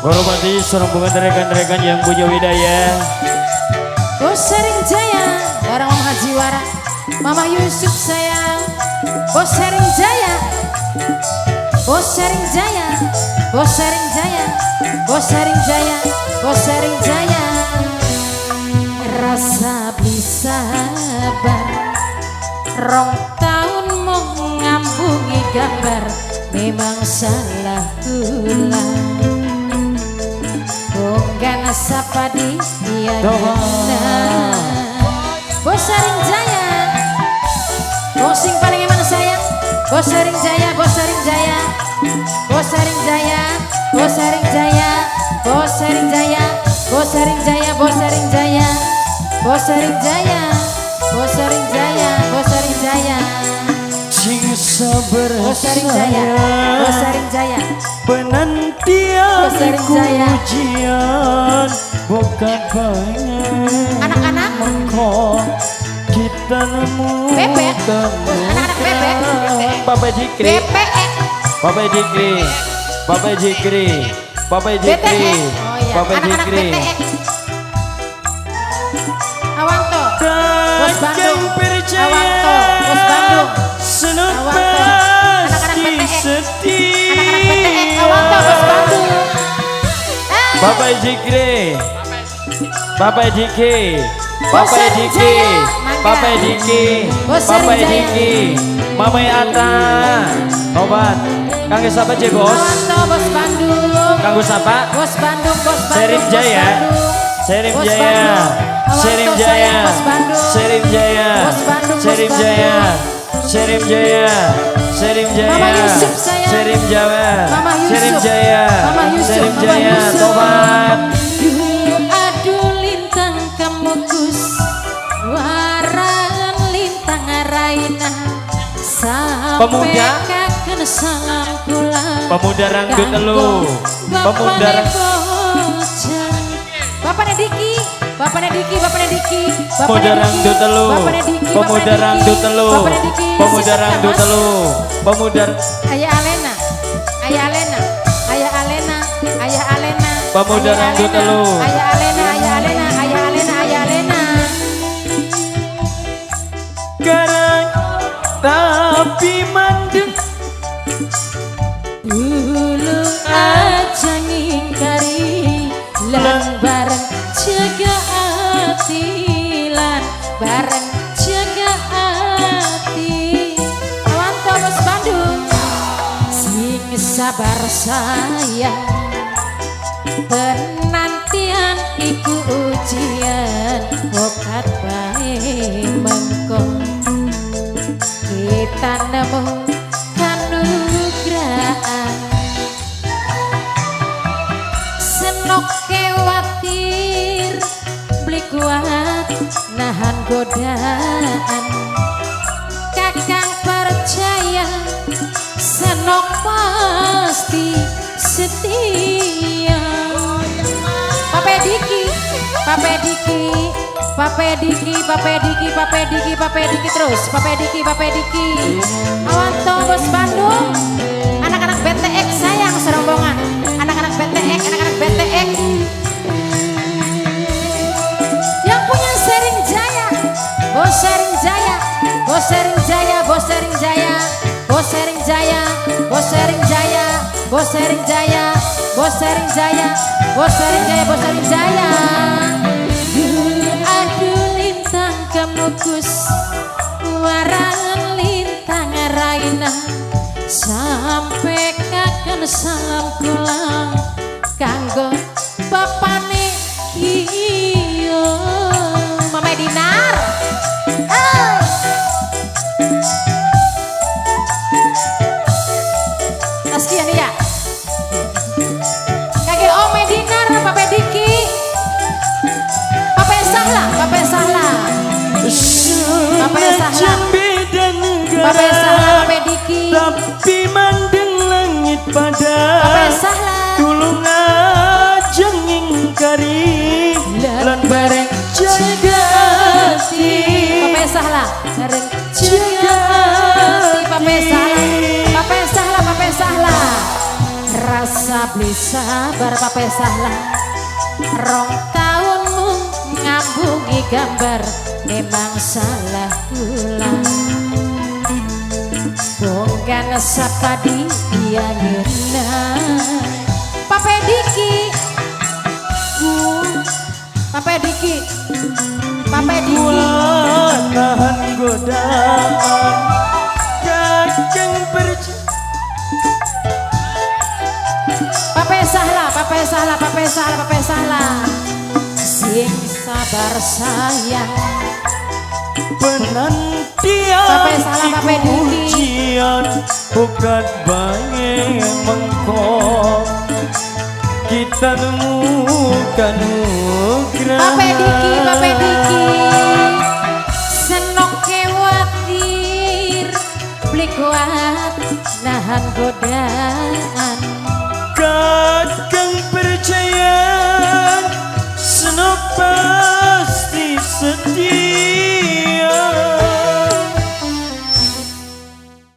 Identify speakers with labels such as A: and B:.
A: Hormati serombongan rekan-rekan yang punya widaya.
B: Bos Sering Jaya, bareng Om Haji Wara, Mama Yusuf sayang. Bos Sering Jaya, Bos Sering Jaya, Bos Sering Jaya, Bos Sering Jaya, Bos Sering Jaya. Rasa bisa sabar, rong tahun mau ngambungi gambar, memang salah kula. Bukan sapa di Bos Sering Jaya, Bos sing paling emang sayang. Bos Sering Jaya, Bos Sering Jaya, Bos Sering Jaya, Bos Sering Jaya, Bos Sering Jaya, Bos Sering Jaya, Bos Sering Jaya, Bos Sering Jaya, Bos Sering Jaya, Bos Sering Jaya.
A: Sing sabar
B: Bos Sering Jaya, Bos Sering Jaya,
A: penantian ujian bukan banyak.
B: Anak-anak
A: mengko kita nemu
B: bebek, anak-anak bebek,
A: Bapak Jikri, Bapak Jikri, Bapak Jikri, Bapak Jikri, Bapak Jikri.
B: Awanto, Bos Bandung, Awanto, Bos Bandung, Awanto, anak-anak PTE, anak-anak PTE, Awanto, Bos Bandung.
A: Bapak Jikri, Bapak Jiki, Bapak Jiki, Bapak Jiki, Bapak Jiki, Mama Ata, obat. Kangge sapa je bos?
B: Awanto, Bos Bandung.
A: Kanggo sapa?
B: Bos Bandung, Bos Bandung.
A: Serim Jaya, Serim Jaya, Serim Jaya, Serim Jaya, Serim Jaya, Serim Jaya, Serim Jaya,
B: Mama Yusuf sayang.
A: Serim Jawa,
B: Mama Yusuf.
A: Serim Jaya,
B: Mama Yusuf,
A: Serim
B: Mama
A: Jaya,
B: Yusuf.
A: tobat.
B: Aduh lintang kemukus, waran lintang raina, sampai
A: Pemuda.
B: kaken salam kula.
A: Pemuda ranggut telu, pemuda
B: Bapaknya Diki, Bapaknya Diki, Bapaknya Diki,
A: pemuda ranggut telu, pemuda ranggut telu, pemuda ranggut telu, pemuda.
B: Ayah Alena, Ayah Alena, Ayah Alena, Ayah Alena,
A: Pemuda
B: Ayah
A: ranggut
B: Alena,
A: telu.
B: Ayah Alena, Ayah Alena, Ayah Alena, Ayah Alena.
A: Garang tapi mandek
B: Dulu aja ngingkari lan bareng jaga hati, lan bareng jaga hati. Awanto Bos Bandung, sing sabar sayang, penantian iku ujian, okat bae mengko kita nemu kanugrahan. Senok kewatir beli kuat nahan godaan, kakang percaya senok pasti setia. Pape Diki, Pape Diki, Pape Diki, Pape Diki, Pape Diki, Pape Diki terus, Pape Diki, Pape Diki. Awanto Bos Bandung, anak-anak BTX sayang serombongan, anak-anak BTX, anak-anak BTX. Yang punya Sering Jaya, Bos Sering Jaya, Bos Sering Jaya, Bos Sering Jaya, Bos Sering Jaya, Bos Sering Jaya, Bos Sering Jaya, Bos Sering Jaya, Bos Sering Jaya, Bos Sering Jaya. Aduh lintang kemukus, waran lintang raina, sampai kaken salam kula kanggo bapane iyo Mama Dinar. Kasihan ya kakek Ome Dinar, Pape Diki, Pape Sahla, Pape Sahla, Pape Sahla, Pape Sahla, Pape Diki,
A: tapi mandeng langit pada
B: Pape Sahla,
A: tulung aja ngingkari lan bareng jaga hati.
B: Pape Sahla, bareng jaga hati. Pape Sahla, Pape Sahla, Pape Sahla. Rasa beli sabar pape salah. Rong tahunmu ngambungi gambar memang salah kula. Bukan sapadi dia ngena Pape Diki Pape Diki Pape Diki
A: tahan godaan kacang
B: Pape salah, Pape salah, Pape salah, Pape salah. Sing sabar sayang
A: penantian
B: Pape salah, Pape Diki.
A: ujian bukan banyak mengkong kita temukan nugrah
B: Pape Diki, Pape Diki. Senok kewatir beli kuat nahan godaan.